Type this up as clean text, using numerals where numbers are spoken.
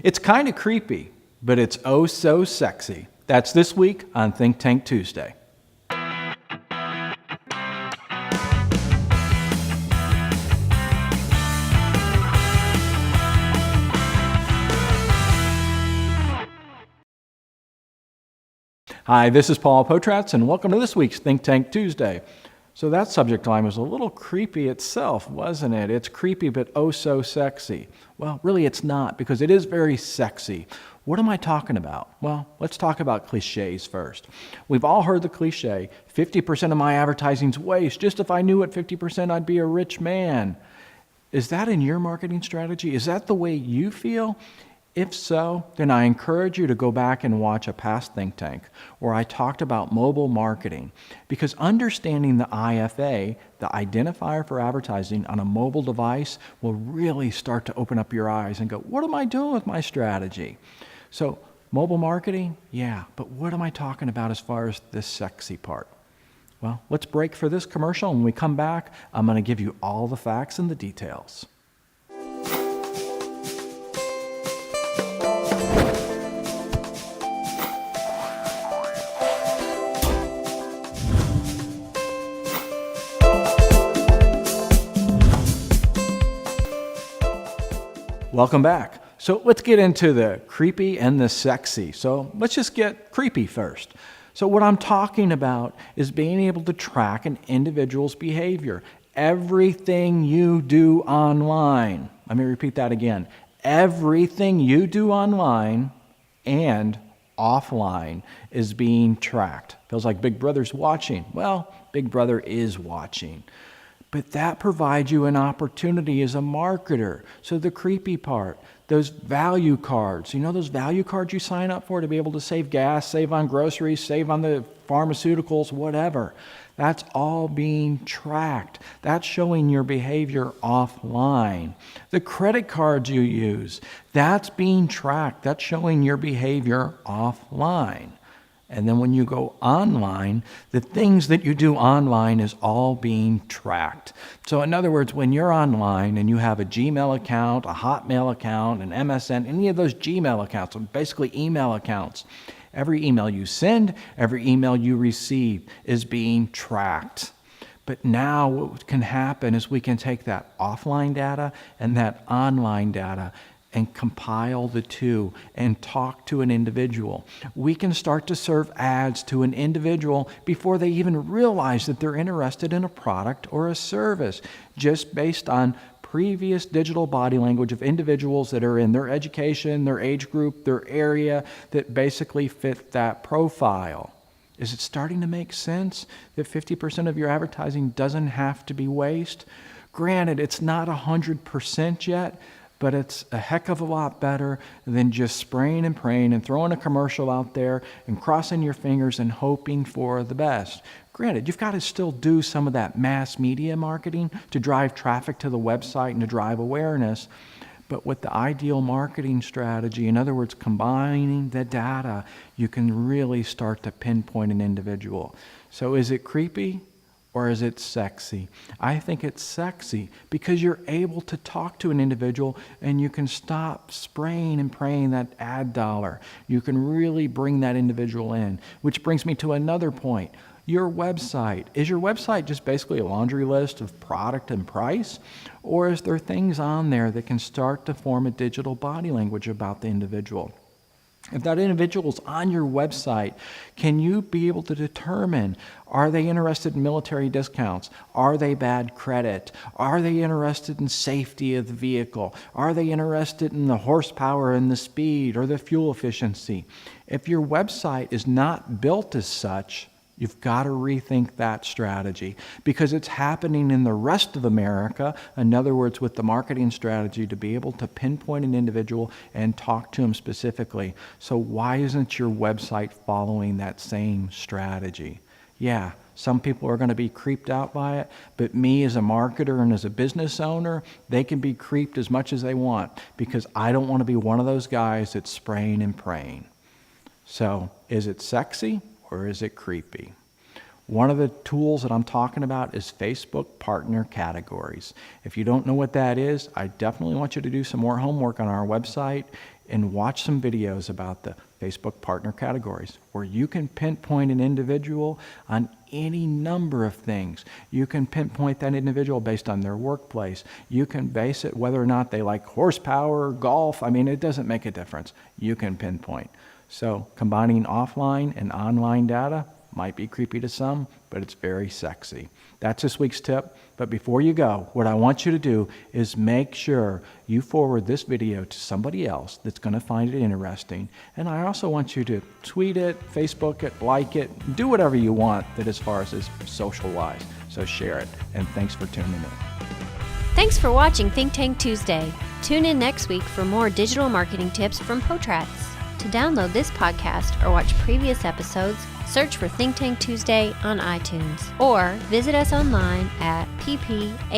It's kind of creepy, but it's oh so sexy. That's this week on Think Tank Tuesday. Hi, this is Paul Potratz, and welcome to this week's Think Tank Tuesday. So that subject line was a little creepy itself, wasn't it? It's creepy, but oh so sexy. Well, really it's not, because it is very sexy. What am I talking about? Well, let's talk about cliches first. We've all heard the cliche, 50% of my advertising's waste. Just if I knew at 50%, I'd be a rich man. Is that in your marketing strategy? Is that the way you feel? If so, then I encourage you to go back and watch a past Think Tank where I talked about mobile marketing, because understanding the IFA, the Identifier for Advertising on a mobile device, will really start to open up your eyes and go, what am I doing with my strategy? So mobile marketing, yeah, but what am I talking about as far as the sexy part? Well, let's break for this commercial, and when we come back, I'm going to give you all the facts and the details. Welcome back. So let's get into the creepy and the sexy. So let's just get creepy first. So what I'm talking about is being able to track an individual's behavior. Everything you do online. Let me repeat that again. Everything you do online and offline is being tracked. Feels like Big Brother's watching. Well, Big Brother is watching. But that provides you an opportunity as a marketer. So the creepy part, those value cards, you know those value cards you sign up for to be able to save gas, save on groceries, save on the pharmaceuticals, whatever. That's all being tracked. That's showing your behavior offline. The credit cards you use, that's being tracked. That's showing your behavior offline. And then when you go online, the things that you do online is all being tracked. So in other words, when you're online and you have a Gmail account, a Hotmail account, an MSN, any of those Gmail accounts, basically email accounts, every email you send, every email you receive is being tracked. But now what can happen is we can take that offline data and that online data and compile the two and talk to an individual. We can start to serve ads to an individual before they even realize that they're interested in a product or a service, just based on previous digital body language of individuals that are in their education, their age group, their area, that basically fit that profile. Is it starting to make sense that 50% of your advertising doesn't have to be waste? Granted, it's not 100% yet, but it's a heck of a lot better than just spraying and praying and throwing a commercial out there and crossing your fingers and hoping for the best. Granted, you've got to still do some of that mass media marketing to drive traffic to the website and to drive awareness. But with the ideal marketing strategy, in other words, combining the data, you can really start to pinpoint an individual. So is it creepy? Or is it sexy? I think it's sexy because you're able to talk to an individual and you can stop spraying and praying that ad dollar. You can really bring that individual in, which brings me to another point. Your website. Is your website just basically a laundry list of product and price? Or is there things on there that can start to form a digital body language about the individual? If that individual's on your website, can you be able to determine, are they interested in military discounts? Are they bad credit? Are they interested in safety of the vehicle? Are they interested in the horsepower and the speed or the fuel efficiency? If your website is not built as such, you've got to rethink that strategy, because it's happening in the rest of America. In other words, with the marketing strategy to be able to pinpoint an individual and talk to them specifically. So why isn't your website following that same strategy? Yeah, some people are going to be creeped out by it, but me as a marketer and as a business owner, they can be creeped as much as they want, because I don't want to be one of those guys that's spraying and praying. So is it sexy? Or is it creepy? One of the tools that I'm talking about is Facebook partner categories. If you don't know what that is, I definitely want you to do some more homework on our website. and watch some videos about the Facebook partner categories, where you can pinpoint an individual on any number of things. You can pinpoint that individual based on their workplace. You can base it whether or not they like horsepower, golf. I mean, it doesn't make a difference. You can pinpoint. So combining offline and online data might be creepy to some, but it's very sexy. That's this week's tip. But before you go, what I want you to do is make sure you forward this video to somebody else that's going to find it interesting. And I also want you to tweet it, Facebook it, like it, do whatever you want that as far as is social-wise. So share it. And thanks for tuning in. Thanks for watching Think Tank Tuesday. Tune in next week for more digital marketing tips from Potrats. To download this podcast or watch previous episodes, search for Think Tank Tuesday on iTunes or visit us online at ppadv.com.